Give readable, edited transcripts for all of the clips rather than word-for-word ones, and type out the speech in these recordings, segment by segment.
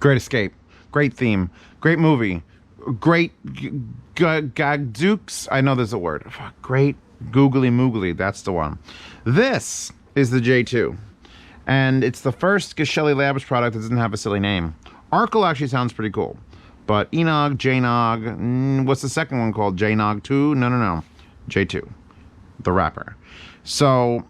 Great escape. Great theme. Great movie. Great gagdukes. I know there's a word. Great googly moogly. That's the one. This is the J2. And it's the first Geshelli Labs product that doesn't have a silly name. Arkle actually sounds pretty cool. But Enog, Jnog, what's the second one called? Jnog 2? No. J2. The wrapper. So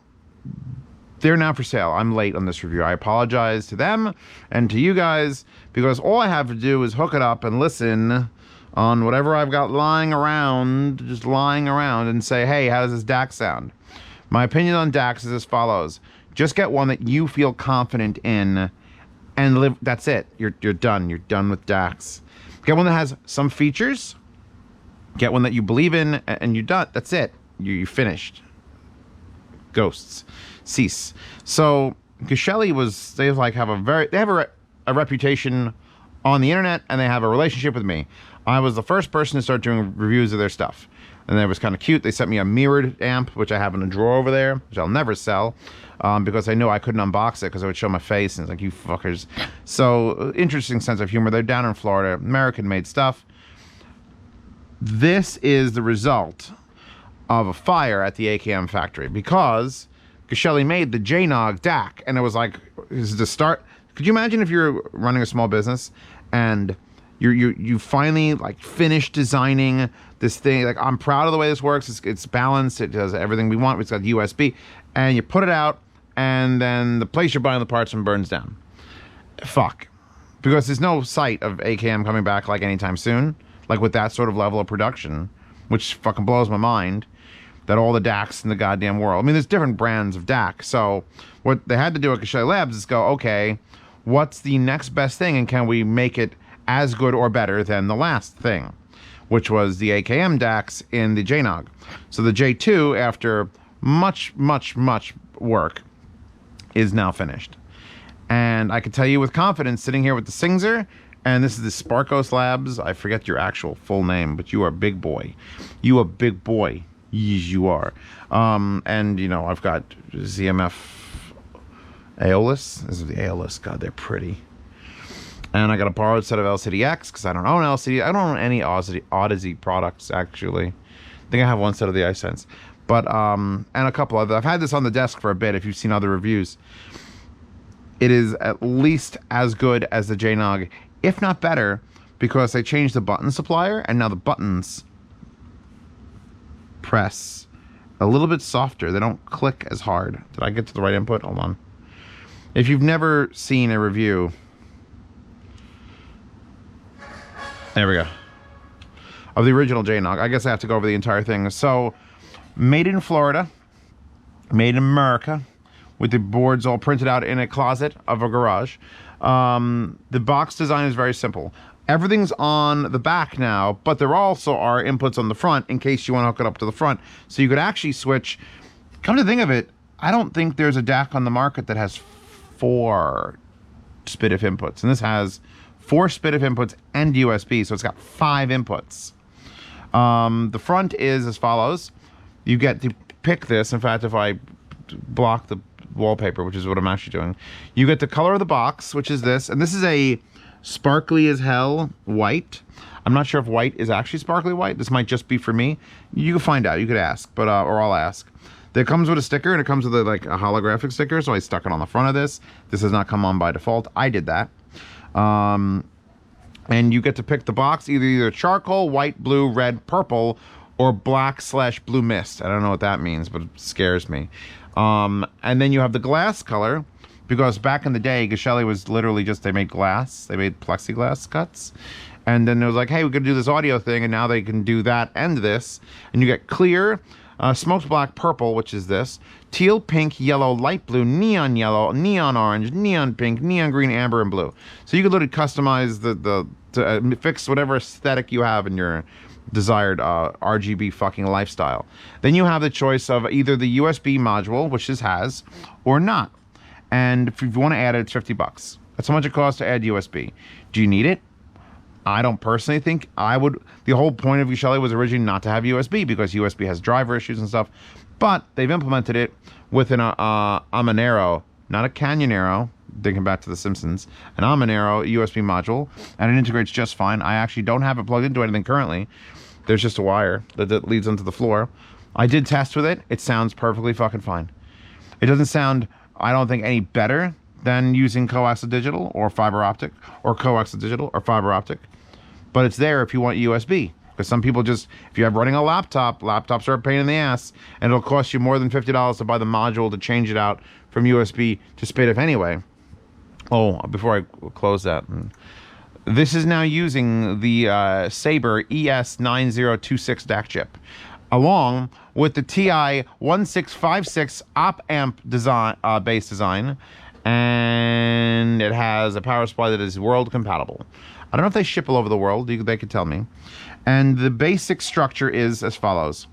they're now for sale. I'm late on this review. I apologize to them and to you guys because all I have to do is hook it up and listen on whatever I've got lying around, just lying around, and say, hey, how does this DAC sound? My opinion on DACs is as follows. Just get one that you feel confident in and live. That's it. You're done. You're done with DACs. Get one that has some features. Get one that you believe in and you're done. That's it. You finished. Ghosts. Cease. So Geshelli they have a reputation on the internet and they have a relationship with me. I was the first person to start doing reviews of their stuff. And it was kind of cute. They sent me a mirrored amp, which I have in a drawer over there, which I'll never sell, because I knew I couldn't unbox it because I would show my face and it's like, you fuckers. So interesting sense of humor. They're down in Florida, American-made stuff. This is the result of a fire at the AKM factory because Geshelli made the Jnog DAC, and it was like, this is the start. Could you imagine if you're running a small business and you finally like finished designing this thing? Like, I'm proud of the way this works. It's balanced. It does everything we want. It's got USB, and you put it out, and then the place you're buying the parts from burns down. Fuck, because there's no sight of AKM coming back like anytime soon, like with that sort of level of production, which fucking blows my mind. That all the DACs in the goddamn world. I mean, there's different brands of DAC. So what they had to do at Geshelli Labs is go, okay, what's the next best thing, and can we make it as good or better than the last thing, which was the AKM DACs in the Jnog. So the J2, after much work, is now finished. And I can tell you with confidence, sitting here with the Singzer, and this is the Sparkos Labs. I forget your actual full name, but you are a big boy. You a big boy. Yes, you are. And, you know, I've got ZMF Aeolus. This is the Aeolus. God, they're pretty. And I got a borrowed set of LCDX because I don't own LCD. I don't own any Odyssey products, actually. I think I have one set of the iSense. But, and a couple other. I've had this on the desk for a bit if you've seen other reviews. It is at least as good as the Jnog, if not better, because they changed the button supplier, and now the buttons press a little bit softer. They don't click as hard. Did I get to the right input? Hold on. If you've never seen a review, there we go, of the original Jnog, I guess I have to go over the entire thing. So, made in Florida, made in America, with the boards all printed out in a closet of a garage. The box design is very simple. Everything's on the back now, but there also are inputs on the front in case you want to hook it up to the front. So you could actually switch. Come to think of it, I don't think there's a DAC on the market that has 4 SPDIF inputs. And this has 4 SPDIF inputs and USB, so it's got 5 inputs. The front is as follows. You get to pick this. In fact, if I block the wallpaper, which is what I'm actually doing, you get the color of the box, which is this. And this is a sparkly as hell white. I'm not sure if white is actually sparkly white. This might just be for me. You can find out. You could ask, but or I'll ask. It comes with a sticker, and it comes with a holographic sticker, so I stuck it on the front of this. This does not come on by default. I did that. And you get to pick the box, either charcoal, white, blue, red, purple, or black/blue mist. I don't know what that means, but it scares me. And then you have the glass color, because back in the day, Geshelli was literally just, they made glass. They made plexiglass cuts. And then it was like, hey, we're going to do this audio thing, and now they can do that and this. And you get clear, smoked black, purple, which is this, teal, pink, yellow, light blue, neon yellow, neon orange, neon pink, neon green, amber, and blue. So you could literally customize to fix whatever aesthetic you have in your desired RGB fucking lifestyle. Then you have the choice of either the USB module, which this has, or not. And if you want to add it, it's $50. That's how much it costs to add USB. Do you need it? I don't personally think I would. The whole point of Geshelli was originally not to have USB because USB has driver issues and stuff. But they've implemented it with an Amanero, not a Canyonero, thinking back to The Simpsons. An Amanero USB module, and it integrates just fine. I actually don't have it plugged into anything currently. There's just a wire that leads onto the floor. I did test with it. It sounds perfectly fucking fine. It doesn't sound, I don't think, any better than using coaxial digital or fiber optic, or coaxial digital or fiber optic. But it's there if you want USB. Because some people just, if you have running a laptop, laptops are a pain in the ass, and it'll cost you more than $50 to buy the module to change it out from USB to SPDIF anyway. Oh, before I close that, this is now using the Sabre ES9026 DAC chip, along with the TI 1656 op-amp design, base design, and it has a power supply that is world compatible. I don't know if they ship all over the world, they could tell me. And the basic structure is as follows.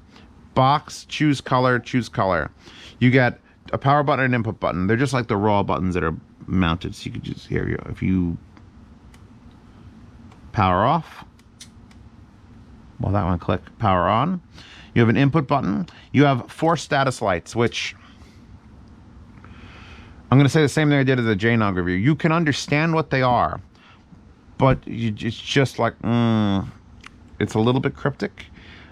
Box, choose color, choose color. You get a power button and an input button. They're just like the raw buttons that are mounted. So you could just, here you go. If you power off, well, that one click, power on. You have an input button. You have 4 status lights, which I'm going to say the same thing I did at the JNOG review. You can understand what they are, but it's just like, it's a little bit cryptic,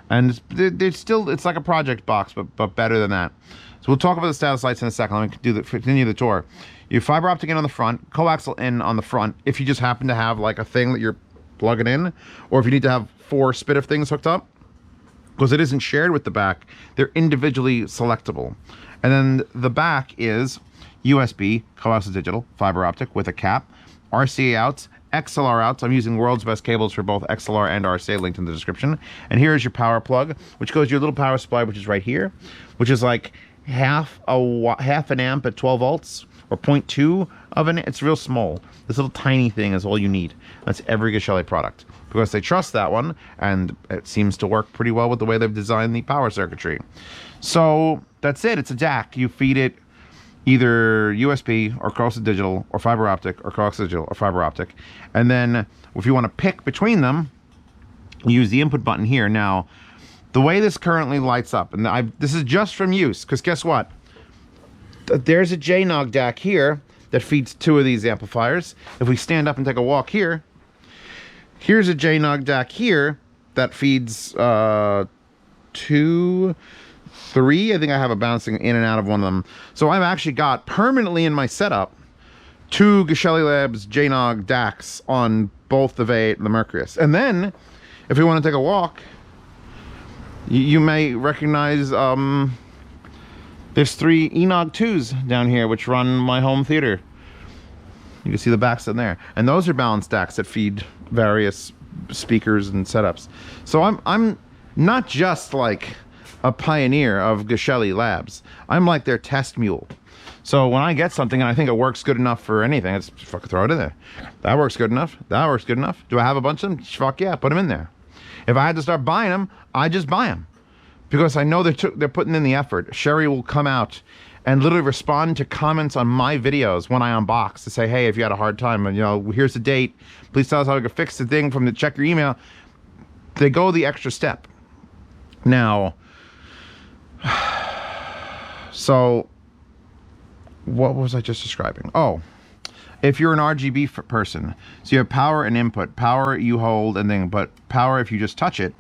and it's still, it's like a project box, but better than that. So we'll talk about the status lights in a second. Let me continue the tour. You have fiber optic in on the front, coaxial in on the front, if you just happen to have like a thing that you're plugging in, or if you need to have 4 SPDIF things hooked up, because it isn't shared with the back, they're individually selectable. And then the back is USB, coaxial digital, fiber optic with a cap, RCA outs, XLR outs. I'm using world's best cables for both XLR and RCA, linked in the description. And here is your power plug, which goes to your little power supply, which is right here, which is like half an amp at 12 volts, or 0.2 of an, it's real small. This little tiny thing is all you need. That's every Geshelli product, because they trust that one, and it seems to work pretty well with the way they've designed the power circuitry. So that's it. It's a DAC. You feed it either USB or coaxial digital or fiber optic, or coaxial digital or fiber optic. And then if you want to pick between them, you use the input button here. Now, the way this currently lights up, and this is just from use, because guess what? There's a JNOG DAC here that feeds 2 of these amplifiers. If we stand up and take a walk here, here's a JNOG DAC here that feeds 2, 3. I think I have a bouncing in and out of one of them. So I've actually got permanently in my setup 2 Geshelli Labs JNOG DACs on both the V8 and the Mercurius. And then, if we want to take a walk, you may recognize there's 3 Enog 2s down here which run my home theater. You can see the backs in there. And those are balanced DACs that feed various speakers and setups. So I'm not just like a pioneer of Geshelli Labs. I'm like their test mule. So when I get something and I think it works good enough for anything, I just fucking throw it in there. That works good enough. That works good enough. Do I have a bunch of them? Fuck yeah, put them in there. If I had to start buying them, I just buy them, because I know they're putting in the effort. Sherry will come out and literally respond to comments on my videos when I unbox to say, hey, if you had a hard time, and you know, here's the date. Please tell us how we can fix the thing from the check your email. They go the extra step. Now, so what was I just describing? Oh, if you're an RGB person, so you have power and input. Power you hold and then, but power, if you just touch it,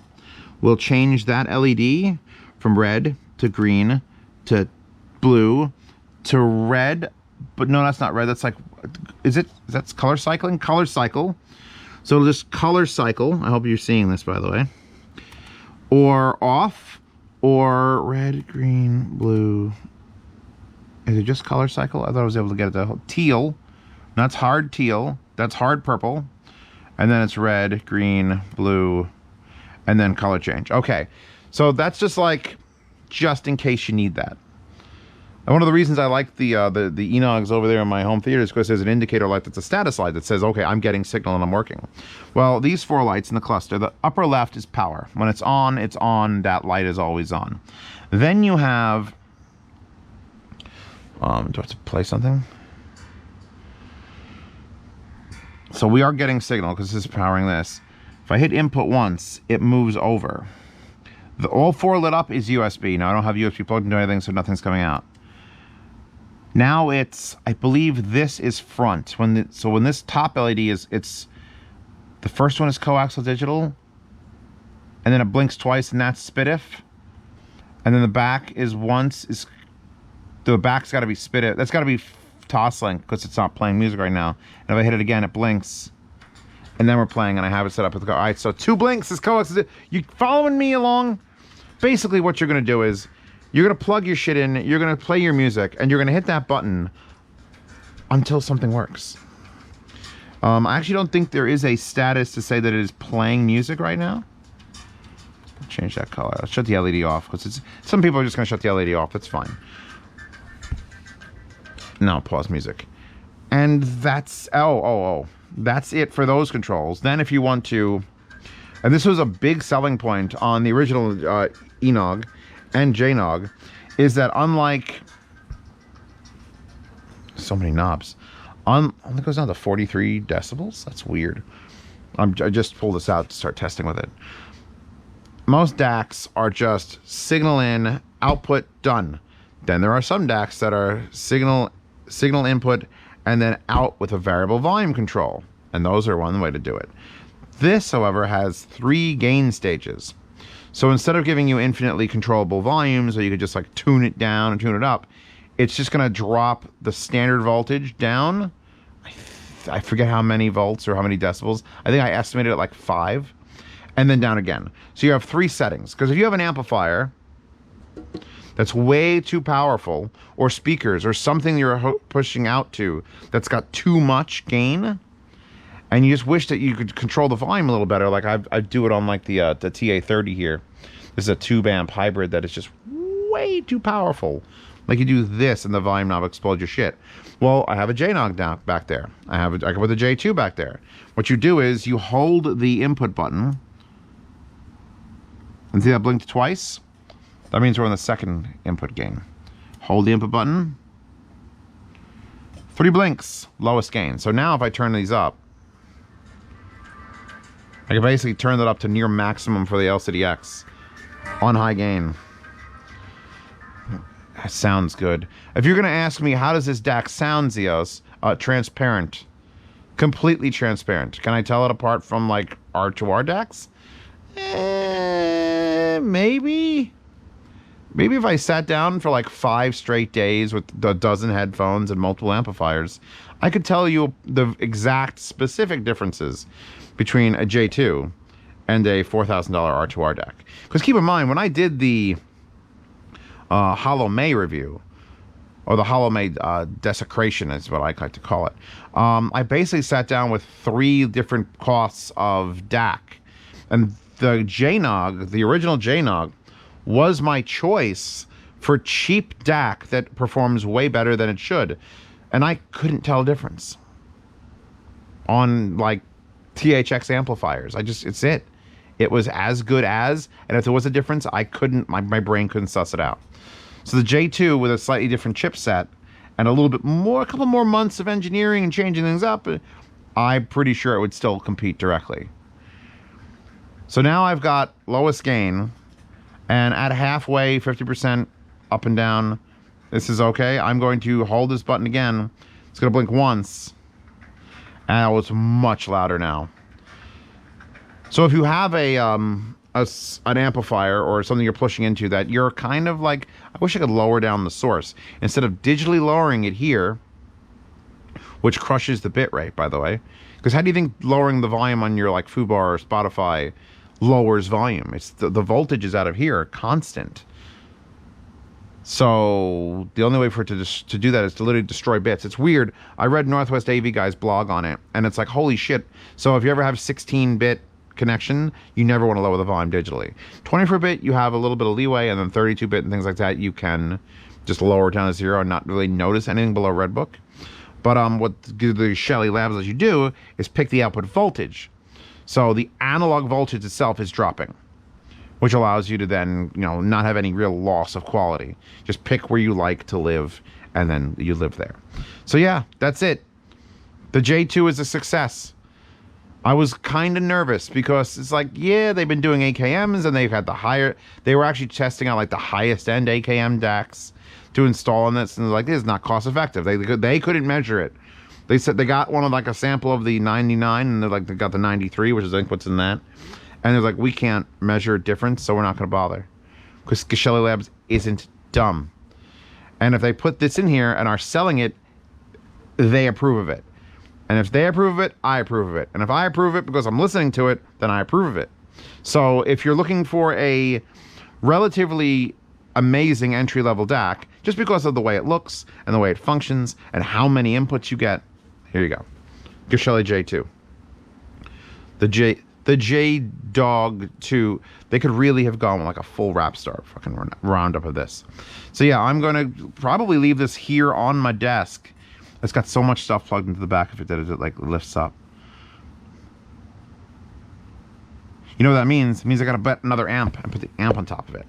will change that LED from red to green to blue to red. But no, that's not red. That's like, that's color cycling? Color cycle. So it'll just color cycle. I hope you're seeing this, by the way. Or off, or red, green, blue. Is it just color cycle? I thought I was able to get it to teal. That's hard teal. That's hard purple. And then it's red, green, blue, and then color change. Okay, so that's just like, just in case you need that. And one of the reasons I like the Enogs over there in my home theater is because there's an indicator light that's a status light that says, okay, I'm getting signal and I'm working. Well, these 4 lights in the cluster, the upper left is power. When it's on, that light is always on. Then you have, do I have to play something? So we are getting signal because this is powering this. If I hit input once, it moves over. All 4 lit up is USB. Now I don't have USB plugged into anything, so nothing's coming out. Now it's, I believe this is front. So when this top LED is, the first one is coaxial digital, and then it blinks twice, and that's SPDIF. And then the back is the back's got to be SPDIF. That's got to be Toslink because it's not playing music right now. And if I hit it again, it blinks. And then we're playing, and I have it set up with the, all right, so 2 blinks is coaxial. You following me along? Basically what you're going to do is, you're going to plug your shit in, you're going to play your music, and you're going to hit that button until something works. I actually don't think there is a status to say that it is playing music right now. Change that color. I'll shut the LED off, because some people are just going to shut the LED off. That's fine. Now pause music. And that's, that's it for those controls. Then if you want to, and this was a big selling point on the original Enog and JNog, is that unlike so many knobs, it goes down to 43 decibels. That's weird. I just pulled this out to start testing with it. Most DACs are just signal in, output, done. Then there are some DACs that are signal input and then out with a variable volume control, and those are one way to do it. This, however, has 3 gain stages. So instead of giving you infinitely controllable volumes, or you could just like tune it down and tune it up, it's just going to drop the standard voltage down. I forget how many volts or how many decibels. I think I estimated it like 5, and then down again. So you have 3 settings. Because if you have an amplifier that's way too powerful, or speakers, or something you're pushing out to that's got too much gain, and you just wish that you could control the volume a little better, like I do it on like the TA30 here. This is a tube amp hybrid that is just way too powerful. Like you do this and the volume knob explodes your shit. Well, I have a JNog down back there. I can put the J2 back there. What you do is you hold the input button, and see that blinked twice? That means we're on the second input gain. Hold the input button. 3 blinks, lowest gain. So now if I turn these up, I can basically turn that up to near maximum for the LCDX on high gain. That sounds good. If you're going to ask me, how does this DAC sound, Zeos? Transparent. Completely transparent. Can I tell it apart from like R2R DACs? Maybe. Maybe if I sat down for like 5 straight days with a dozen headphones and multiple amplifiers, I could tell you the exact specific differences between a J2 and a $4,000 R2R DAC. Because keep in mind, when I did the Hollow May review, or the Hollow May desecration is what I like to call it, I basically sat down with 3 different costs of DAC. And the JNog, the original JNog, was my choice for cheap DAC that performs way better than it should. And I couldn't tell a difference on like THX amplifiers. It's it. It was as good as, and if there was a difference, I couldn't, my brain couldn't suss it out. So the J2 with a slightly different chipset and a little bit more, a couple more months of engineering and changing things up, I'm pretty sure it would still compete directly. So now I've got lowest gain, and at halfway, 50% up and down, this is okay. I'm going to hold this button again. It's going to blink once, and it's much louder now. So if you have an amplifier or something you're pushing into that you're kind of like, I wish I could lower down the source. Instead of digitally lowering it here, which crushes the bit rate, by the way. Because how do you think lowering the volume on your like FooBar or Spotify lowers volume? It's the voltage is out of here, constant. So the only way for it to do that is to literally destroy bits. It's weird. I read Northwest AV Guy's blog on it, and it's like, holy shit. So if you ever have 16-bit connection, you never want to lower the volume digitally. 24-bit, you have a little bit of leeway, and then 32-bit and things like that, you can just lower it down to 0 and not really notice anything below Redbook. But what the Geshelli Labs lets you do is pick the output voltage. So the analog voltage itself is dropping, which allows you to then, not have any real loss of quality. Just pick where you like to live, and then you live there. So yeah, that's it. The J2 is a success. I was kind of nervous because it's like, yeah, they've been doing AKMs, and they've had they were actually testing out like the highest end AKM DACs. to install on this, and they're like, this is not cost effective. They couldn't measure it. They said they got one of like a sample of the 99, and they're like, they got the 93, which is I think what's in that, and they're like, we can't measure a difference, so we're not going to bother, because Geshelli Labs isn't dumb. And if they put this in here and are selling it, they approve of it. And if they approve of it, I approve of it. And if I approve it because I'm listening to it, then I approve of it. So if you're looking for a relatively amazing entry-level DAC, just because of the way it looks and the way it functions and how many inputs you get, here you go. Geshelli J2. The J-Dog 2, they could really have gone with like a full rap star fucking roundup of this. So yeah, I'm going to probably leave this here on my desk. It's got so much stuff plugged into the back of it that it like lifts up. You know what that means? It means I gotta bet another amp and put the amp on top of it.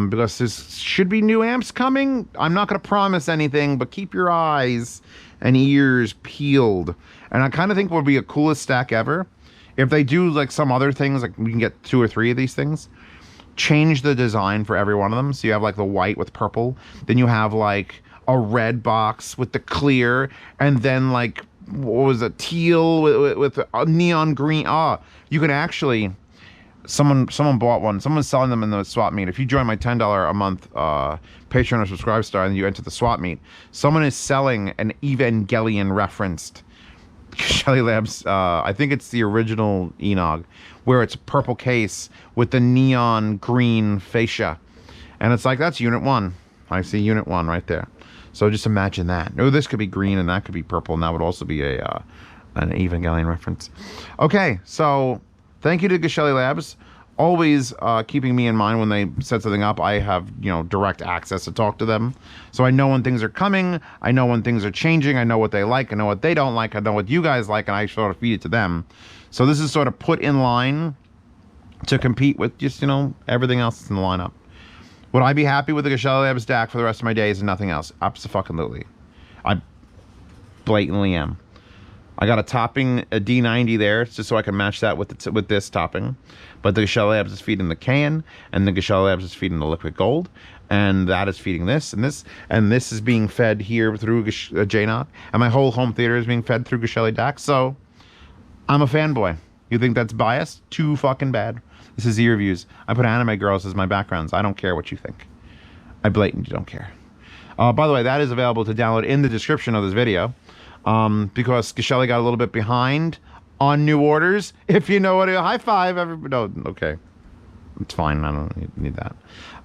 Because there should be new amps coming. I'm not gonna promise anything, but keep your eyes and ears peeled. And I kind of think would be a coolest stack ever. If they do like some other things, like we can get 2 or 3 of these things, change the design for every one of them. So you have like the white with purple, then you have like a red box with the clear, and then like, what was it, teal with a neon green. You can actually, someone bought one, someone's selling them in the swap meet. If you join my $10 a month Patreon or Subscribe Star and you enter the swap meet, someone is selling an Evangelion referenced Geshelli Labs, I think it's the original Enog, where it's a purple case with the neon green fascia, and it's like, that's unit 1. I see unit 1 right there. So just imagine that. Oh, this could be green and that could be purple, and that would also be an Evangelion reference. Okay, so thank you to Geshelli Labs. Always keeping me in mind when they set something up. I have, you know, direct access to talk to them. So I know when things are coming. I know when things are changing. I know what they like. I know what they don't like. I know what you guys like, and I sort of feed it to them. So this is sort of put in line to compete with just, you know, everything else that's in the lineup. Would I be happy with the Geshelli Labs DAC for the rest of my days and nothing else? Abso-fucking-lutely. I blatantly am. I got a topping, a D90 there, just so I can match that with this topping. But the Geshelli Labs is feeding the can, and the Geshelli Labs is feeding the liquid gold, and that is feeding this, and this is being fed here through JNOC, and my whole home theater is being fed through Geshelli DAC. So I'm a fanboy. You think that's biased? Too fucking bad. This is E-Reviews. I put anime girls as my backgrounds. I don't care what you think. I blatantly don't care. By the way, that is available to download in the description of this video, because Geshelli got a little bit behind on new orders. If you know what, high five, everybody. No, okay. It's fine. I don't need that.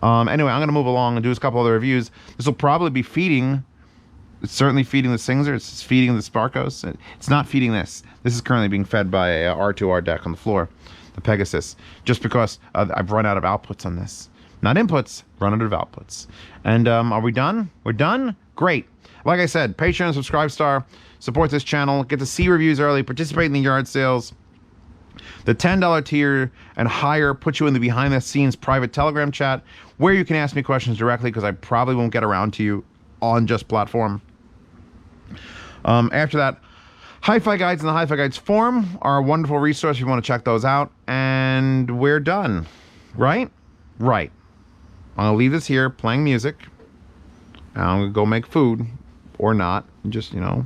Anyway, I'm going to move along and do a couple other reviews. This will probably be feeding. It's certainly feeding the Singer. It's feeding the Sparkos. It's not feeding this. This is currently being fed by a R2R DAC on the floor. The Pegasus, just because I've run out of outputs on this. Not inputs, run out of outputs. And are we done? We're done? Great. Like I said, Patreon, Subscribe Star, support this channel, get to see reviews early, participate in the yard sales. The $10 tier and higher puts you in the behind-the-scenes private Telegram chat, where you can ask me questions directly, because I probably won't get around to you on just platform. After that, Hi-Fi Guides and the Hi-Fi Guides forum are a wonderful resource if you want to check those out. And we're done. Right? Right. I'm going to leave this here playing music. And I'm going to go make food. Or not. Just, you know,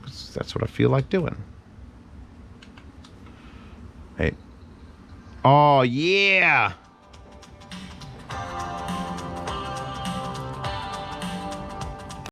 'cause that's what I feel like doing. Hey. Oh, yeah!